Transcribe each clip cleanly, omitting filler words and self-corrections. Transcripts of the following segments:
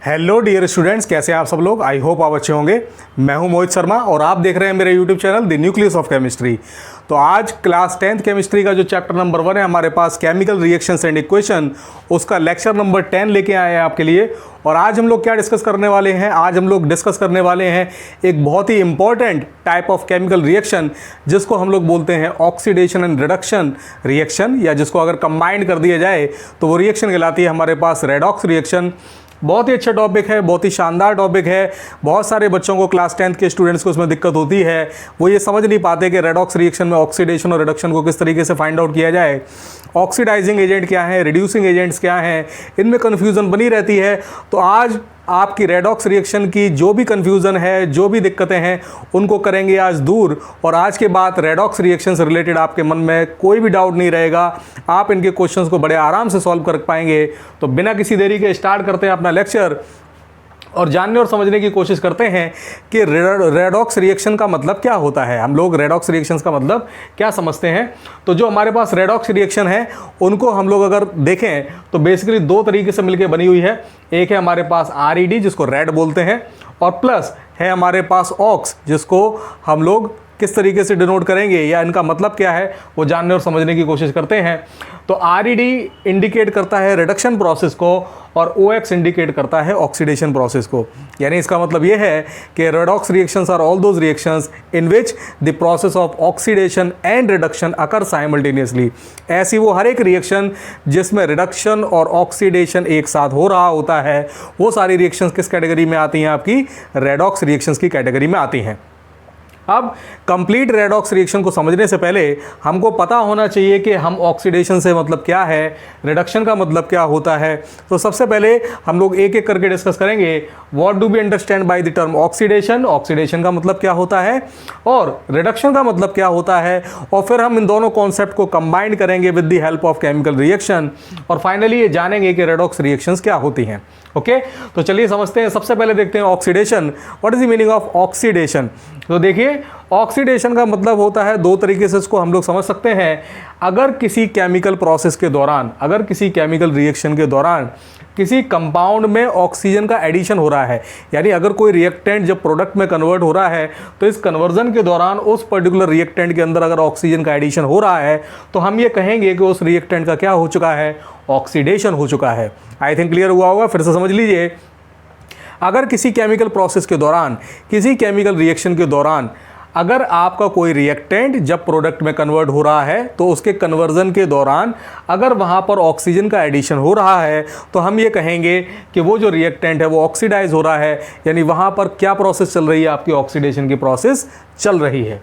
Hello dear students, कैसे हैं आप सब लोग। आई होप आप अच्छे होंगे। मैं हूं मोहित शर्मा और आप देख रहे हैं मेरे YouTube channel the nucleus of chemistry. तो आज क्लास 10th केमिस्ट्री का जो चैप्टर नंबर 1 है हमारे पास, केमिकल रिएक्शंस एंड इक्वेशन, उसका लेक्चर नंबर 10 लेके आए हैं आपके लिए। और आज हम लोग क्या डिस्कस करने वाले हैं, आज हम लोग डिस्कस करने वाले हैं एक बहुत ही important type of chemical reaction, जिसको हम लोग बोलते हैं ऑक्सीडेशन एंड रिडक्शन रिएक्शन, या जिसको अगर कंबाइंड कर दिया जाए तो वो रिएक्शन कहलाती है हमारे पास रेडॉक्स रिएक्शन। बहुत ही अच्छा टॉपिक है, बहुत ही शानदार टॉपिक है। बहुत सारे बच्चों को, क्लास 10th के स्टूडेंट्स को इसमें दिक्कत होती है। वो ये समझ नहीं पाते कि रेडॉक्स रिएक्शन में ऑक्सीडेशन और रिडक्शन को किस तरीके से फाइंड आउट किया जाए, ऑक्सीडाइजिंग एजेंट क्या है, रिड्यूसिंग एजेंट्स क्या हैं, इनमें कन्फ्यूज़न बनी रहती है। तो आज आपकी रेडॉक्स रिएक्शन की जो भी कन्फ्यूज़न है, जो भी दिक्कतें हैं, उनको करेंगे आज दूर। और आज के बाद रेडॉक्स रिएक्शन से रिलेटेड आपके मन में कोई भी डाउट नहीं रहेगा। आप इनके क्वेश्चंस को बड़े आराम से सॉल्व कर पाएंगे। तो बिना किसी देरी के स्टार्ट करते हैं अपना लेक्चर और जानने और समझने की कोशिश करते हैं कि रेडॉक्स रिएक्शन का मतलब क्या होता है। हम लोग रेडॉक्स रिएक्शंस का मतलब क्या समझते हैं। तो जो हमारे पास रेडॉक्स रिएक्शन है, उनको हम लोग अगर देखें तो बेसिकली दो तरीके से मिलकर बनी हुई है। एक है हमारे पास RED, जिसको रेड बोलते हैं, और प्लस है हमारे पास ऑक्स, जिसको हम लोग किस तरीके से डिनोट करेंगे या इनका मतलब क्या है वो जानने और समझने की कोशिश करते हैं। तो RED इंडिकेट करता है रिडक्शन प्रोसेस को और OX इंडिकेट करता है ऑक्सीडेशन प्रोसेस को। यानी इसका मतलब ये है कि redox reactions are all those reactions in which the process of oxidation and reduction occur simultaneously. ऐसी वो हर एक रिएक्शन जिसमें रिडक्शन और ऑक्सीडेशन एक साथ हो रहा होता है, वो सारी रिएक्शंस किस कैटेगरी में आती हैं, आपकी रेडॉक्स रिएक्शंस की कैटेगरी में आती हैं। अब कंप्लीट रेडॉक्स रिएक्शन को समझने से पहले हमको पता होना चाहिए कि हम ऑक्सीडेशन से मतलब क्या है, रिडक्शन का मतलब क्या होता है। तो सबसे पहले हम लोग एक एक करके डिस्कस करेंगे। What do we understand by the term oxidation, oxidation का मतलब क्या होता है, और रिडक्शन का मतलब क्या होता है, और फिर हम इन दोनों कॉन्सेप्ट को कंबाइन करेंगे with the help of chemical reaction, और फाइनली ये जानेंगे कि रेडॉक्स रिएक्शंस क्या होती हैं। ओके, तो चलिए समझते हैं। सबसे पहले देखते हैं oxidation. What is the meaning of oxidation. तो देखिए, ऑक्सीडेशन का मतलब होता है, दो तरीके से इसको हम लोग समझ सकते हैं। अगर किसी केमिकल प्रोसेस के दौरान, अगर किसी केमिकल रिएक्शन के दौरान किसी कंपाउंड में ऑक्सीजन का एडिशन हो रहा है, यानी अगर कोई रिएक्टेंट जब प्रोडक्ट में कन्वर्ट हो रहा है, तो इस कन्वर्जन के दौरान उस पर्टिकुलर रिएक्टेंट के अंदर अगर ऑक्सीजन का एडिशन हो रहा है, तो हम ये कहेंगे कि उस रिएक्टेंट का क्या हो चुका है, ऑक्सीडेशन हो चुका है। आई थिंक क्लियर हुआ होगा। फिर से समझ लीजिए, अगर किसी केमिकल प्रोसेस के दौरान, किसी केमिकल रिएक्शन के दौरान अगर आपका कोई रिएक्टेंट जब प्रोडक्ट में कन्वर्ट हो रहा है, तो उसके कन्वर्जन के दौरान अगर वहाँ पर ऑक्सीजन का एडिशन हो रहा है, तो हम ये कहेंगे कि वो जो रिएक्टेंट है वो ऑक्सीडाइज हो रहा है। यानी वहाँ पर क्या प्रोसेस चल रही है, आपकी ऑक्सीडेशन की प्रोसेस चल रही है।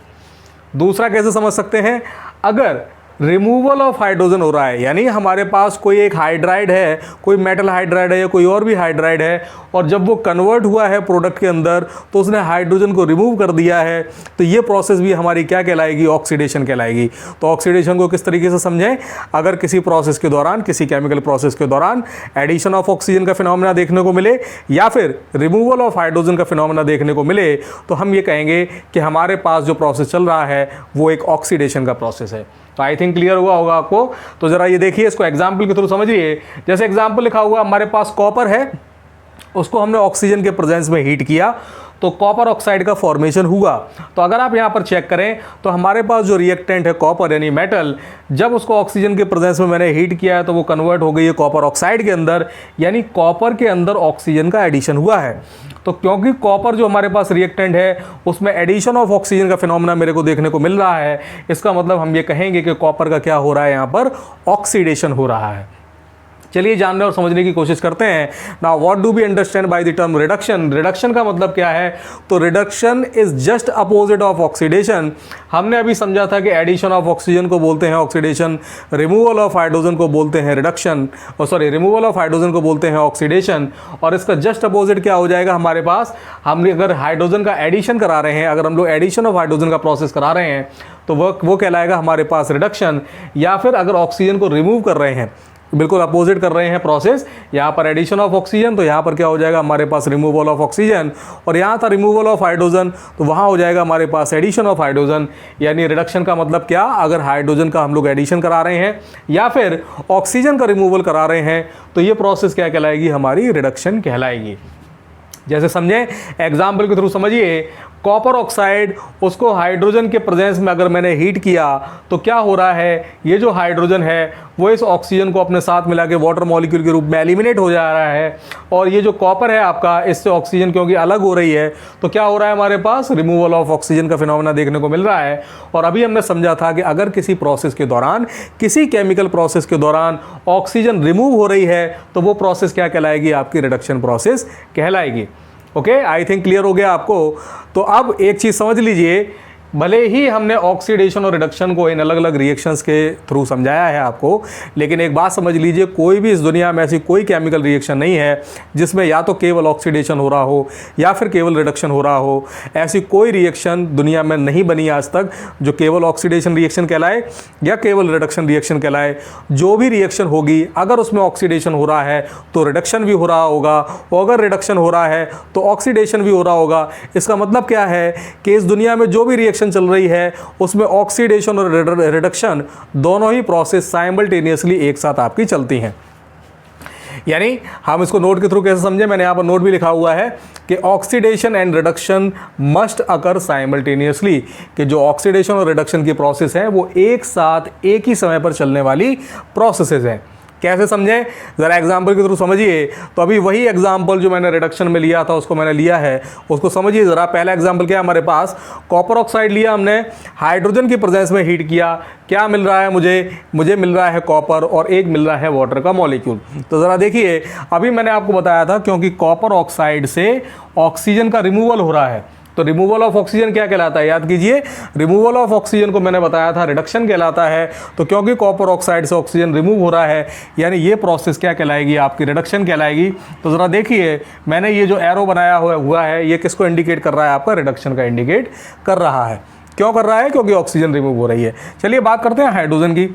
दूसरा कैसे समझ सकते हैं, अगर रिमूवल ऑफ हाइड्रोजन हो रहा है, यानी हमारे पास कोई एक हाइड्राइड है, कोई मेटल हाइड्राइड है या कोई और भी हाइड्राइड है, और जब वो कन्वर्ट हुआ है प्रोडक्ट के अंदर, तो उसने हाइड्रोजन को रिमूव कर दिया है, तो ये प्रोसेस भी हमारी क्या कहलाएगी, ऑक्सीडेशन कहलाएगी। तो ऑक्सीडेशन को किस तरीके से समझें, अगर किसी प्रोसेस के दौरान, किसी केमिकल प्रोसेस के दौरान एडिशन ऑफ ऑक्सीजन का फिनोमेना देखने को मिले या फिर रिमूवल ऑफ हाइड्रोजन का फिनोमेना देखने को मिले, तो हम ये कहेंगे कि हमारे पास जो प्रोसेस चल रहा है वो एक ऑक्सीडेशन का प्रोसेस है। तो आई थिंक क्लियर हुआ होगा आपको। तो जरा ये देखिए, इसको एग्जाम्पल के थ्रू समझिए। जैसे एग्जाम्पल लिखा हुआ, हमारे पास कॉपर है, उसको हमने ऑक्सीजन के प्रेजेंस में हीट किया, तो कॉपर ऑक्साइड का फॉर्मेशन हुआ। तो अगर आप यहाँ पर चेक करें तो हमारे पास जो रिएक्टेंट है कॉपर यानी मेटल, जब उसको ऑक्सीजन के प्रेजेंस में मैंने हीट किया है तो वो कन्वर्ट हो गई है कॉपर ऑक्साइड के अंदर, यानी कॉपर के अंदर ऑक्सीजन का एडिशन हुआ है। तो क्योंकि कॉपर जो हमारे पास रिएक्टेंट है उसमें एडिशन ऑफ ऑक्सीजन का फिनोमेना मेरे को देखने को मिल रहा है, इसका मतलब हम ये कहेंगे कि कॉपर का क्या हो रहा है, यहाँ पर ऑक्सीडेशन हो रहा है। चलिए जानने और समझने की कोशिश करते हैं। Now what do we understand by the term reduction. Reduction का मतलब क्या है, तो reduction is just opposite of oxidation. हमने अभी समझा था कि एडिशन ऑफ ऑक्सीजन को बोलते हैं ऑक्सीडेशन, रिमूवल ऑफ हाइड्रोजन को बोलते हैं रिडक्शन, रिमूवल ऑफ हाइड्रोजन को बोलते हैं ऑक्सीडेशन। और इसका जस्ट अपोजिट क्या हो जाएगा हमारे पास, हमने अगर हाइड्रोजन का एडिशन करा रहे हैं, अगर हम लोग एडिशन ऑफ हाइड्रोजन का प्रोसेस करा रहे हैं, तो वो कहलाएगा हमारे पास रिडक्शन। या फिर अगर ऑक्सीजन को रिमूव कर रहे हैं, बिल्कुल अपोजिट कर रहे हैं प्रोसेस, यहाँ पर एडिशन ऑफ ऑक्सीजन, तो यहाँ पर क्या हो जाएगा हमारे पास रिमूवल ऑफ ऑक्सीजन, और यहाँ था रिमूवल ऑफ हाइड्रोजन, तो वहाँ हो जाएगा हमारे पास एडिशन ऑफ हाइड्रोजन। यानी रिडक्शन का मतलब क्या, अगर हाइड्रोजन का हम लोग एडिशन करा रहे हैं या फिर ऑक्सीजन का रिमूवल करा रहे हैं, तो ये प्रोसेस क्या कहलाएगी, हमारी रिडक्शन कहलाएगी। जैसे समझें, एग्जाम्पल के थ्रू समझिए, कॉपर ऑक्साइड, उसको हाइड्रोजन के प्रेजेंस में अगर मैंने हीट किया तो क्या हो रहा है, ये जो हाइड्रोजन है वो इस ऑक्सीजन को अपने साथ मिला के वाटर मॉलिक्यूल के रूप में एलिमिनेट हो जा रहा है, और ये जो कॉपर है आपका, इससे ऑक्सीजन क्योंकि अलग हो रही है तो क्या हो रहा है, हमारे पास रिमूवल ऑफ ऑक्सीजन का फिनोमेना देखने को मिल रहा है। और अभी हमने समझा था कि अगर किसी प्रोसेस के दौरान, किसी केमिकल प्रोसेस के दौरान ऑक्सीजन रिमूव हो रही है तो वो प्रोसेस क्या कहलाएगी, आपकी रिडक्शन प्रोसेस कहलाएगी। ओके, आई थिंक क्लियर हो गया आपको। तो अब एक चीज़ समझ लीजिए, भले ही हमने ऑक्सीडेशन और रिडक्शन को इन अलग अलग रिएक्शंस के थ्रू समझाया है आपको, लेकिन एक बात समझ लीजिए, कोई भी इस दुनिया में ऐसी कोई केमिकल रिएक्शन नहीं है जिसमें या तो केवल ऑक्सीडेशन हो रहा हो या फिर केवल रिडक्शन हो रहा हो। ऐसी कोई रिएक्शन दुनिया में नहीं बनी आज तक जो केवल ऑक्सीडेशन रिएक्शन कहलाए या केवल रिडक्शन रिएक्शन कहलाए। जो भी रिएक्शन होगी, अगर उसमें ऑक्सीडेशन हो रहा है तो रिडक्शन भी हो रहा होगा, और अगर रिडक्शन हो रहा है तो ऑक्सीडेशन भी हो रहा होगा। इसका मतलब क्या है कि इस दुनिया में जो भी रिएक्शन चल रही है उसमें ऑक्सीडेशन और रिडक्शन दोनों ही प्रोसेस साइमल्टेनियसली एक साथ आपकी चलती हैं। यानी हम इसको नोट के थ्रू कैसे समझें, मैंने यहां पर नोट भी लिखा हुआ है कि oxidation and reduction must occur simultaneously, कि जो ऑक्सीडेशन और रिडक्शन की प्रोसेस है वो एक साथ एक ही समय पर चलने वाली प्रोसेसेस हैं। कैसे समझें, ज़रा एग्जाम्पल के थ्रू समझिए। तो अभी वही एग्जाम्पल जो मैंने रिडक्शन में लिया था उसको मैंने लिया है, उसको समझिए ज़रा। पहला एग्जाम्पल क्या है हमारे पास, कॉपर ऑक्साइड लिया हमने, हाइड्रोजन की प्रेजेंस में हीट किया, क्या मिल रहा है मुझे मिल रहा है कॉपर और एक मिल रहा है वाटर का मॉलिक्यूल। तो ज़रा देखिए, अभी मैंने आपको बताया था क्योंकि कॉपर ऑक्साइड से ऑक्सीजन का रिमूवल हो रहा है, तो रिमूवल ऑफ ऑक्सीजन क्या कहलाता है, याद कीजिए, रिमूवल ऑफ ऑक्सीजन को मैंने बताया था रिडक्शन कहलाता है। तो क्योंकि कॉपर ऑक्साइड से ऑक्सीजन रिमूव हो रहा है, यानी ये प्रोसेस क्या कहलाएगी, आपकी रिडक्शन कहलाएगी। तो ज़रा देखिए, मैंने ये जो एरो बनाया हुआ है ये किसको इंडिकेट कर रहा है, आपका रिडक्शन का इंडिकेट कर रहा है। क्यों कर रहा है, क्योंकि ऑक्सीजन रिमूव हो रही है। चलिए बात करते हैं हाइड्रोजन की।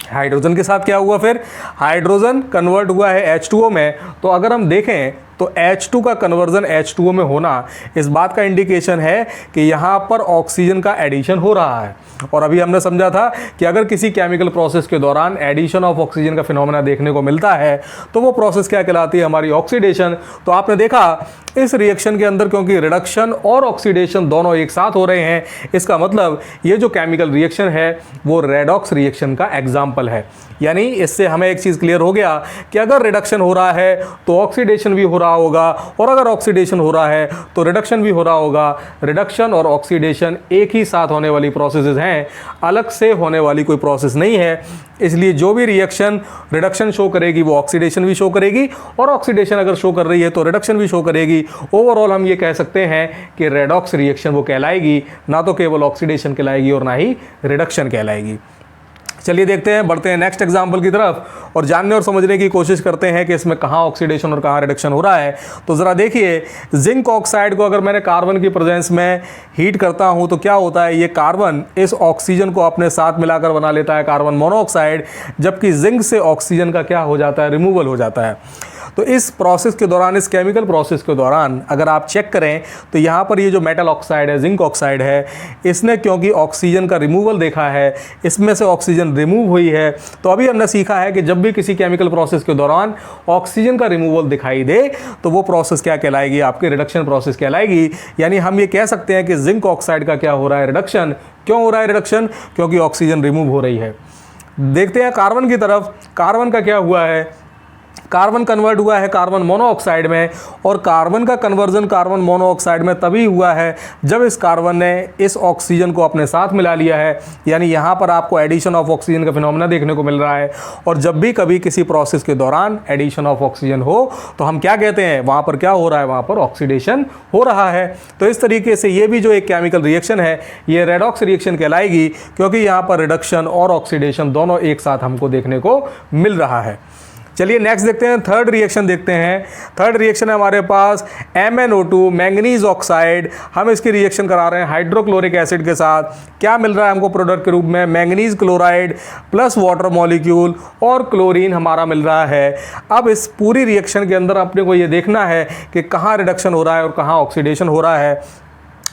हाइड्रोजन के साथ क्या हुआ, फिर हाइड्रोजन कन्वर्ट हुआ है H2O में। तो अगर हम देखें तो H2 का कन्वर्जन H2O में होना इस बात का इंडिकेशन है कि यहाँ पर ऑक्सीजन का एडिशन हो रहा है। और अभी हमने समझा था कि अगर किसी केमिकल प्रोसेस के दौरान एडिशन ऑफ ऑक्सीजन का फिनोमेना देखने को मिलता है तो वो प्रोसेस क्या कहलाती है, हमारी ऑक्सीडेशन। तो आपने देखा इस रिएक्शन के अंदर क्योंकि रिडक्शन और ऑक्सीडेशन दोनों एक साथ हो रहे हैं, इसका मतलब ये जो केमिकल रिएक्शन है वो रेडॉक्स रिएक्शन का एग्जाम्पल है। यानी इससे हमें एक चीज़ क्लियर हो गया कि अगर रिडक्शन हो रहा है तो ऑक्सीडेशन भी हो रहा होगा, और अगर ऑक्सीडेशन हो रहा है तो रिडक्शन भी हो रहा होगा। रिडक्शन और ऑक्सीडेशन एक ही साथ होने वाली प्रोसेसेस हैं, अलग से होने वाली कोई प्रोसेस नहीं है। इसलिए जो भी रिएक्शन रिडक्शन शो करेगी वो ऑक्सीडेशन भी शो करेगी, और ऑक्सीडेशन अगर शो कर रही है तो रिडक्शन भी शो करेगी। ओवरऑल हम ये कह सकते हैं कि रेडॉक्स रिएक्शन वो कहलाएगी, ना तो केवल ऑक्सीडेशन कहलाएगी और ना ही रिडक्शन कहलाएगी। चलिए देखते हैं, बढ़ते हैं नेक्स्ट एग्जाम्पल की तरफ और जानने और समझने की कोशिश करते हैं कि इसमें कहाँ ऑक्सीडेशन और कहाँ रिडक्शन हो रहा है। तो ज़रा देखिए, जिंक ऑक्साइड को अगर मैंने कार्बन की प्रेजेंस में हीट करता हूँ तो क्या होता है, ये कार्बन इस ऑक्सीजन को अपने साथ मिलाकर बना लेता है कार्बन मोनोऑक्साइड, जबकि जिंक से ऑक्सीजन का क्या हो जाता है, रिमूवल हो जाता है। तो इस प्रोसेस के दौरान, इस केमिकल प्रोसेस के दौरान अगर आप चेक करें तो यहाँ पर ये जो मेटल ऑक्साइड है, जिंक ऑक्साइड है, इसने क्योंकि ऑक्सीजन का रिमूवल देखा है, इसमें से ऑक्सीजन रिमूव हुई है। तो अभी हमने सीखा है कि जब भी किसी केमिकल प्रोसेस के दौरान ऑक्सीजन का रिमूवल दिखाई दे तो वो प्रोसेस क्या कहलाएगी, आपकी रिडक्शन प्रोसेस कहलाएगी। यानी हम ये कह सकते हैं कि जिंक ऑक्साइड का क्या हो रहा है, रिडक्शन। क्यों हो रहा है रिडक्शन, क्योंकि ऑक्सीजन रिमूव हो रही है। देखते हैं कार्बन की तरफ, कार्बन का क्या हुआ है, कार्बन कन्वर्ट हुआ है कार्बन मोनोऑक्साइड में, और कार्बन का कन्वर्जन कार्बन मोनोऑक्साइड में तभी हुआ है जब इस कार्बन ने इस ऑक्सीजन को अपने साथ मिला लिया है। यानी यहाँ पर आपको एडिशन ऑफ ऑक्सीजन का फिनोमेना देखने को मिल रहा है। और जब भी कभी किसी प्रोसेस के दौरान एडिशन ऑफ ऑक्सीजन हो तो हम क्या कहते हैं, वहाँ पर क्या हो रहा है, वहाँ पर ऑक्सीडेशन हो रहा है। तो इस तरीके से ये भी जो एक केमिकल रिएक्शन है ये रेडॉक्स रिएक्शन कहलाएगी, क्योंकि यहाँ पर रिडक्शन और ऑक्सीडेशन दोनों एक साथ हमको देखने को मिल रहा है। चलिए नेक्स्ट देखते हैं, थर्ड रिएक्शन देखते हैं। थर्ड रिएक्शन है हमारे पास MnO2 मैंगनीज ऑक्साइड। हम इसकी रिएक्शन करा रहे हैं हाइड्रोक्लोरिक एसिड के साथ। क्या मिल रहा है हमको प्रोडक्ट के रूप में, manganese chloride plus water molecule और क्लोरीन हमारा मिल रहा है। अब इस पूरी रिएक्शन के अंदर अपने को ये देखना है कि कहाँ रिडक्शन हो रहा है और कहाँ ऑक्सीडेशन हो रहा है।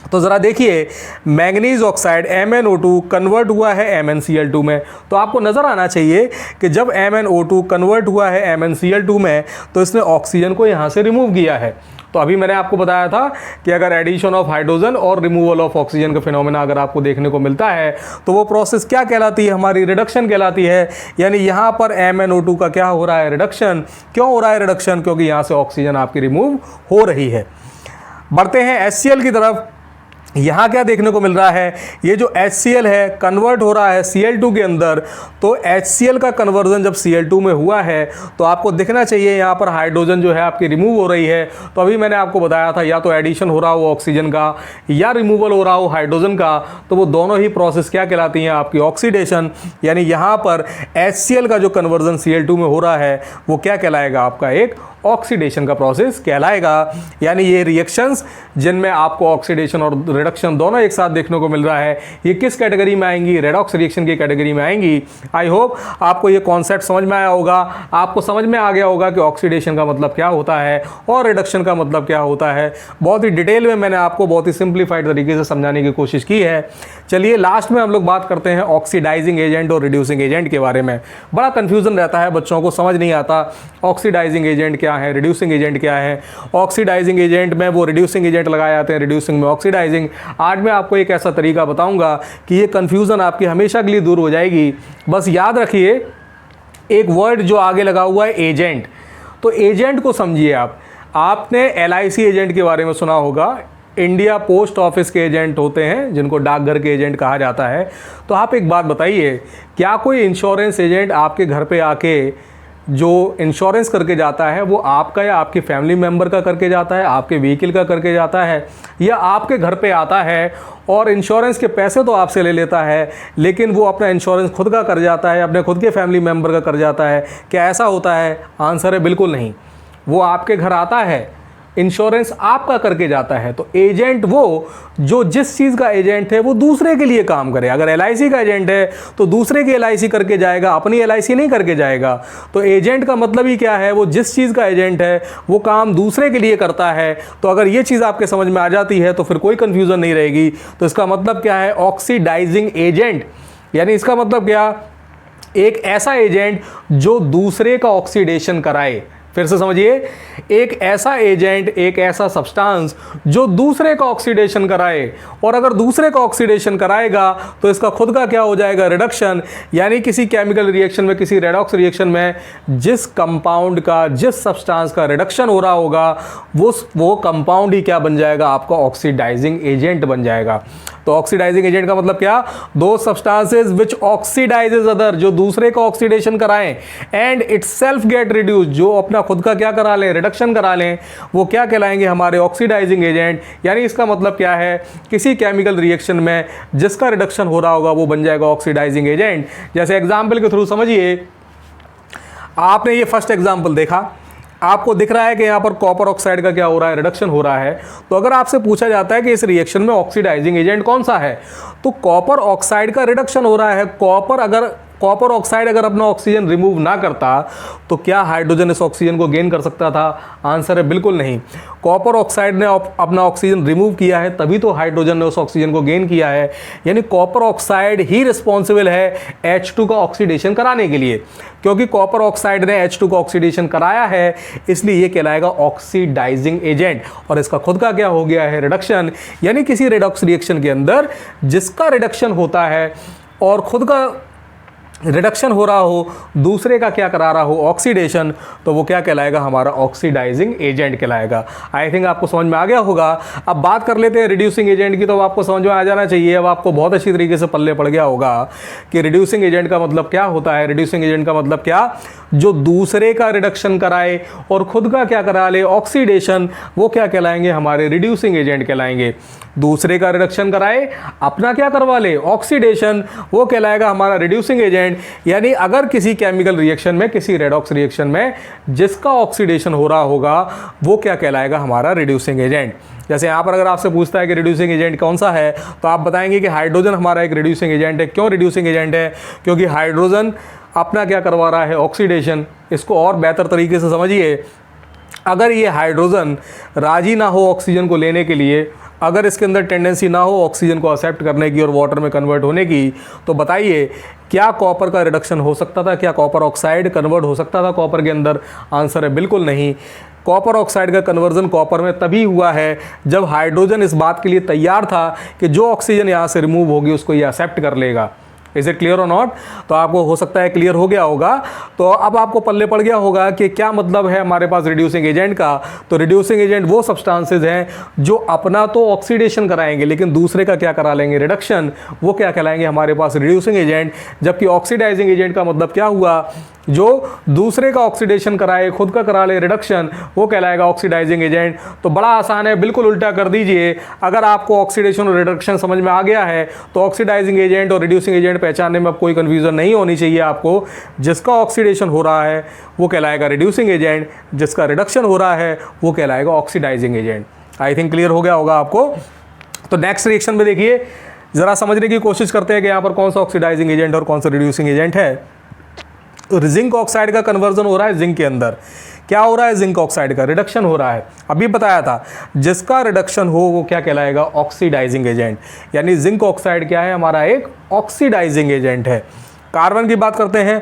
तो ज़रा देखिए, मैंगनीज ऑक्साइड MnO2 कन्वर्ट हुआ है MnCl2 में। तो आपको नज़र आना चाहिए कि जब MnO2 कन्वर्ट हुआ है MnCl2 में तो इसने ऑक्सीजन को यहाँ से रिमूव किया है। तो अभी मैंने आपको बताया था कि अगर एडिशन ऑफ हाइड्रोजन और रिमूवल ऑफ ऑक्सीजन का फिनोमेना अगर आपको देखने को मिलता है तो वो प्रोसेस क्या कहलाती है, हमारी रिडक्शन कहलाती है। यानी यहाँ पर MnO2 का क्या हो रहा है, रिडक्शन। क्यों हो रहा है रिडक्शन? क्योंकि यहाँ से ऑक्सीजन आपकी रिमूव हो रही है। बढ़ते हैं HCl की तरफ। यहाँ क्या देखने को मिल रहा है, ये जो HCl है कन्वर्ट हो रहा है Cl2 के अंदर। तो HCl का कन्वर्जन जब Cl2 में हुआ है तो आपको दिखना चाहिए यहाँ पर हाइड्रोजन जो है आपकी रिमूव हो रही है। तो अभी मैंने आपको बताया था या तो एडिशन हो रहा हो ऑक्सीजन का या रिमूवल हो रहा हो हाइड्रोजन का, तो वो दोनों ही प्रोसेस क्या कहलाती हैं, आपकी ऑक्सीडेशन। यानी यहाँ पर HCl का जो कन्वर्जन Cl2 में हो रहा है वो क्या कहलाएगा, आपका एक ऑक्सीडेशन का प्रोसेस कहलाएगा। यानी ये रिएक्शंस जिनमें आपको ऑक्सीडेशन और रिडक्शन दोनों एक साथ देखने को मिल रहा है, ये किस कैटेगरी में आएंगी, रेडॉक्स रिएक्शन की कैटेगरी में आएंगी। आई होप आपको ये कॉन्सेप्ट समझ में आया होगा, आपको समझ में आ गया होगा कि ऑक्सीडेशन का मतलब क्या होता है और रिडक्शन का मतलब क्या होता है। बहुत ही डिटेल में मैंने आपको बहुत ही सिंप्लीफाइड तरीके से समझाने की कोशिश की है। चलिए लास्ट में हम लोग बात करते हैं ऑक्सीडाइजिंग एजेंट और रिड्यूसिंग एजेंट के बारे में। बड़ा कन्फ्यूजन रहता है, बच्चों को समझ नहीं आता ऑक्सीडाइजिंग एजेंट क्या है, रिड्यूसिंग एजेंट क्या है। ऑक्सीडाइजिंग एजेंट में वो रिड्यूसिंग एजेंट लगाए जाते हैं, रिड्यूसिंग में ऑक्सीडाइजिंग। आज मैं आपको एक ऐसा तरीका बताऊंगा कि ये कन्फ्यूज़न आपकी हमेशा के लिए दूर हो जाएगी। बस याद रखिए एक वर्ड जो आगे लगा हुआ है एजेंट, तो एजेंट को समझिए आप। आपने LIC एजेंट के बारे में सुना होगा, इंडिया पोस्ट ऑफिस के एजेंट होते हैं जिनको डाकघर के एजेंट कहा जाता है। तो आप एक बात बताइए, क्या कोई इंश्योरेंस एजेंट आपके घर पे आके जो इंश्योरेंस करके जाता है वो आपका या आपके फैमिली मेम्बर का करके जाता है, आपके व्हीकल का करके जाता है, या आपके घर पे आता है और इंश्योरेंस के पैसे तो आपसे ले लेता है लेकिन वो अपना इंश्योरेंस खुद का कर जाता है, अपने खुद के फैमिली मेम्बर का कर जाता है? क्या ऐसा होता है? आंसर है बिल्कुल नहीं। वो आपके घर आता है, इंश्योरेंस आपका करके जाता है। तो एजेंट वो जो जिस चीज़ का एजेंट है वो दूसरे के लिए काम करे। अगर LIC का एजेंट है तो दूसरे की LIC करके जाएगा, अपनी LIC नहीं करके जाएगा। तो एजेंट का मतलब ही क्या है, वो जिस चीज़ का एजेंट है वो काम दूसरे के लिए करता है। तो अगर ये चीज़ आपके समझ में आ जाती है तो फिर कोई कन्फ्यूज़न नहीं रहेगी। तो इसका मतलब क्या है, ऑक्सीडाइजिंग एजेंट। यानी इसका मतलब क्या, एक ऐसा एजेंट जो दूसरे का ऑक्सीडेशन कराए। फिर से समझिए, एक ऐसा एजेंट, एक ऐसा सब्सटेंस जो दूसरे का ऑक्सीडेशन कराए। और अगर दूसरे का ऑक्सीडेशन कराएगा तो इसका खुद का क्या हो जाएगा, रिडक्शन। यानी किसी केमिकल रिएक्शन में, किसी रेडॉक्स रिएक्शन में जिस कंपाउंड का, जिस सब्सटेंस का रिडक्शन हो रहा होगा वो कंपाउंड ही क्या बन जाएगा, आपका ऑक्सीडाइजिंग एजेंट बन जाएगा। तो ऑक्सीडाइजिंग एजेंट का मतलब क्या, दो सब्सटेंसेस विच ऑक्सीडाइजेज अदर, जो दूसरे का ऑक्सीडेशन कराएं, एंड इटसेल्फ गेट रिड्यूस, जो अपना खुद का क्या करा लें, रिडक्शन करा लें, वो क्या कहलाएंगे, हमारे ऑक्सीडाइजिंग एजेंट। यानी इसका मतलब क्या है, किसी केमिकल रिएक्शन में जिसका रिडक्शन हो रहा होगा वो बन जाएगा ऑक्सीडाइजिंग एजेंट। जैसे एग्जाम्पल के थ्रू समझिए, आपने ये फर्स्ट एग्जाम्पल देखा, आपको दिख रहा है कि यहाँ पर कॉपर ऑक्साइड का क्या हो रहा है, रिडक्शन हो रहा है। तो अगर आपसे पूछा जाता है कि इस रिएक्शन में ऑक्सीडाइजिंग एजेंट कौन सा है, तो कॉपर ऑक्साइड का रिडक्शन हो रहा है। कॉपर ऑक्साइड अगर अपना ऑक्सीजन रिमूव ना करता तो क्या हाइड्रोजन इस ऑक्सीजन को गेन कर सकता था? आंसर है बिल्कुल नहीं। कॉपर ऑक्साइड ने अपना ऑक्सीजन रिमूव किया है तभी तो हाइड्रोजन ने उस ऑक्सीजन को गेन किया है। यानी कॉपर ऑक्साइड ही रिस्पॉन्सिबल है H2 का ऑक्सीडेशन कराने के लिए। क्योंकि कॉपर ऑक्साइड ने H2 का ऑक्सीडेशन कराया है इसलिए ये कहलाएगा ऑक्सीडाइजिंग एजेंट। और इसका खुद का क्या हो गया है, रिडक्शन। यानी किसी रिडॉक्स रिएक्शन के अंदर जिसका रिडक्शन होता है और खुद का रिडक्शन हो रहा हो, दूसरे का क्या करा रहा हो, ऑक्सीडेशन, तो वो क्या कहलाएगा, हमारा ऑक्सीडाइजिंग एजेंट कहलाएगा। आई थिंक आपको समझ में आ गया होगा। अब बात कर लेते हैं रिड्यूसिंग एजेंट की, तो आपको समझ में आ जाना चाहिए, अब आपको बहुत अच्छी तरीके से पल्ले पड़ गया होगा कि रिड्यूसिंग एजेंट का मतलब क्या होता है। रिड्यूसिंग एजेंट का मतलब क्या, जो दूसरे का रिडक्शन कराए और खुद का क्या करा ले, ऑक्सीडेशन, वो क्या कहलाएंगे, हमारे रिड्यूसिंग एजेंट कहलाएंगे। दूसरे का रिडक्शन कराए, अपना क्या करवा ले, ऑक्सीडेशन, वो कहलाएगा हमारा रिड्यूसिंग एजेंट। यानी अगर किसी केमिकल रिएक्शन में, किसी रेडॉक्स रिएक्शन में जिसका ऑक्सीडेशन हो रहा होगा वो क्या कहलाएगा, हमारा रिड्यूसिंग एजेंट। जैसे यहाँ पर अगर आपसे पूछता है कि रिड्यूसिंग एजेंट कौन सा है, तो आप बताएंगे कि हाइड्रोजन हमारा एक रिड्यूसिंग एजेंट है। क्यों रिड्यूसिंग एजेंट है? क्योंकि हाइड्रोजन अपना क्या करवा रहा है, ऑक्सीडेशन। इसको और बेहतर तरीके से समझिए, अगर ये हाइड्रोजन राजी ना हो ऑक्सीजन को लेने के लिए, अगर इसके अंदर टेंडेंसी ना हो ऑक्सीजन को एक्सेप्ट करने की और वाटर में कन्वर्ट होने की, तो बताइए क्या कॉपर का रिडक्शन हो सकता था? क्या कॉपर ऑक्साइड कन्वर्ट हो सकता था कॉपर के अंदर? आंसर है बिल्कुल नहीं। कॉपर ऑक्साइड का कन्वर्जन कॉपर में तभी हुआ है जब हाइड्रोजन इस बात के लिए तैयार था कि जो ऑक्सीजन यहाँ से रिमूव होगी उसको ये एक्सेप्ट कर लेगा। इज इट क्लियर और नॉट? तो आपको हो सकता है क्लियर हो गया होगा। तो अब आपको पल्ले पड़ गया होगा कि क्या मतलब है हमारे पास रिड्यूसिंग एजेंट का। तो रिड्यूसिंग एजेंट वो सब्सटेंसेज हैं जो अपना तो ऑक्सीडेशन कराएंगे लेकिन दूसरे का क्या करा लेंगे, रिडक्शन। वो क्या कहलाएंगे हमारे पास रिड्यूसिंग एजेंट। जबकि ऑक्सीडाइजिंग एजेंट का मतलब क्या हुआ, जो दूसरे का ऑक्सीडेशन कराए खुद का करा ले रिडक्शन, वो कहलाएगा ऑक्सीडाइजिंग एजेंट। तो बड़ा आसान है, बिल्कुल उल्टा कर दीजिए। अगर आपको ऑक्सीडेशन और रिडक्शन समझ में आ गया है तो ऑक्सीडाइजिंग एजेंट और रिड्यूसिंग एजेंट पहचानने में अब कोई कंफ्यूजन नहीं होनी चाहिए आपको। जिसका ऑक्सीडेशन हो रहा है वो कहलाएगा रिड्यूसिंग एजेंट, जिसका रिडक्शन हो रहा है वो कहलाएगा oxidising agent. I think clear हो गया होगा आपको। तो नेक्स्ट रिएक्शन में देखिए, ज़रा समझने की कोशिश करते हैं कि यहाँ पर कौन सा ऑक्सीडाइजिंग एजेंट और कौन सा रिड्यूसिंग एजेंट है। जिंक ऑक्साइड का कन्वर्जन हो रहा है जिंक के अंदर। क्या हो रहा है, जिंक ऑक्साइड का रिडक्शन हो रहा है। अभी बताया था जिसका रिडक्शन हो वो क्या कहलाएगा, ऑक्सीडाइजिंग एजेंट। यानी जिंक ऑक्साइड क्या है, हमारा एक ऑक्सीडाइजिंग एजेंट है। कार्बन की बात करते हैं,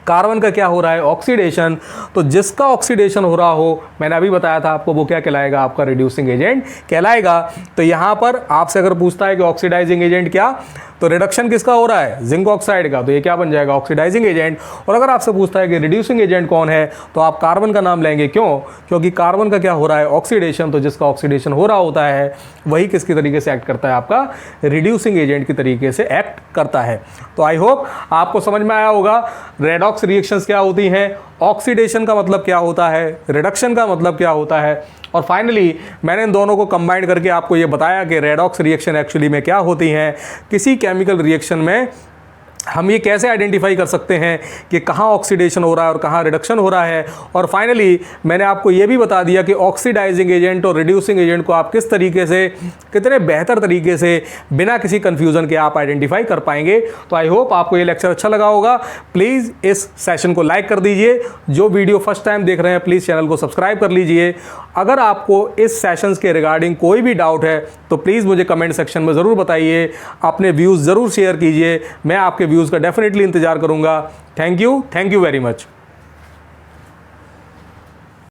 कार्बन का क्या हो रहा है, ऑक्सीडेशन। तो जिसका ऑक्सीडेशन हो रहा हो, मैंने अभी बताया था आपको, वो क्या कहलाएगा, आपका रिड्यूसिंग एजेंट कहलाएगा। तो यहाँ पर आपसे अगर पूछता है कि ऑक्सीडाइजिंग एजेंट क्या, तो रिडक्शन किसका हो रहा है, जिंक ऑक्साइड का, तो ये क्या बन जाएगा, ऑक्सीडाइजिंग एजेंट। और अगर आपसे पूछता है कि रिड्यूसिंग एजेंट कौन है, तो आप कार्बन का नाम लेंगे। क्यों? क्योंकि कार्बन का क्या हो रहा है, ऑक्सीडेशन। तो जिसका ऑक्सीडेशन हो रहा होता है वही किसकी तरीके से एक्ट करता है, आपका रिड्यूसिंग एजेंट की तरीके से एक्ट करता है। तो आई होप आपको समझ में आया होगा रेडॉक्स रिएक्शंस क्या होती हैं, ऑक्सीडेशन का मतलब क्या होता है, रिडक्शन का मतलब क्या होता है, और फाइनली मैंने इन दोनों को कंबाइन करके आपको ये बताया कि रेडॉक्स रिएक्शन एक्चुअली में क्या होती हैं। किसी केमिकल रिएक्शन में हम ये कैसे आइडेंटिफाई कर सकते हैं कि कहाँ ऑक्सीडेशन हो रहा है और कहाँ रिडक्शन हो रहा है। और फाइनली मैंने आपको ये भी बता दिया कि ऑक्सीडाइजिंग एजेंट और रिड्यूसिंग एजेंट को आप किस तरीके से, कितने बेहतर तरीके से, बिना किसी कन्फ्यूज़न के आप आइडेंटिफाई कर पाएंगे। तो आई होप आपको ये लेक्चर अच्छा लगा होगा। प्लीज़ इस सेशन को लाइक कर दीजिए। जो वीडियो फर्स्ट टाइम देख रहे हैं प्लीज़ चैनल को सब्सक्राइब कर लीजिए। अगर आपको इस सेशंस के रिगार्डिंग कोई भी डाउट है तो प्लीज़ मुझे कमेंट सेक्शन में ज़रूर बताइए। अपने व्यूज़ ज़रूर शेयर कीजिए, मैं आपके व्यूज़ का डेफिनेटली इंतजार करूंगा। Thank you very much.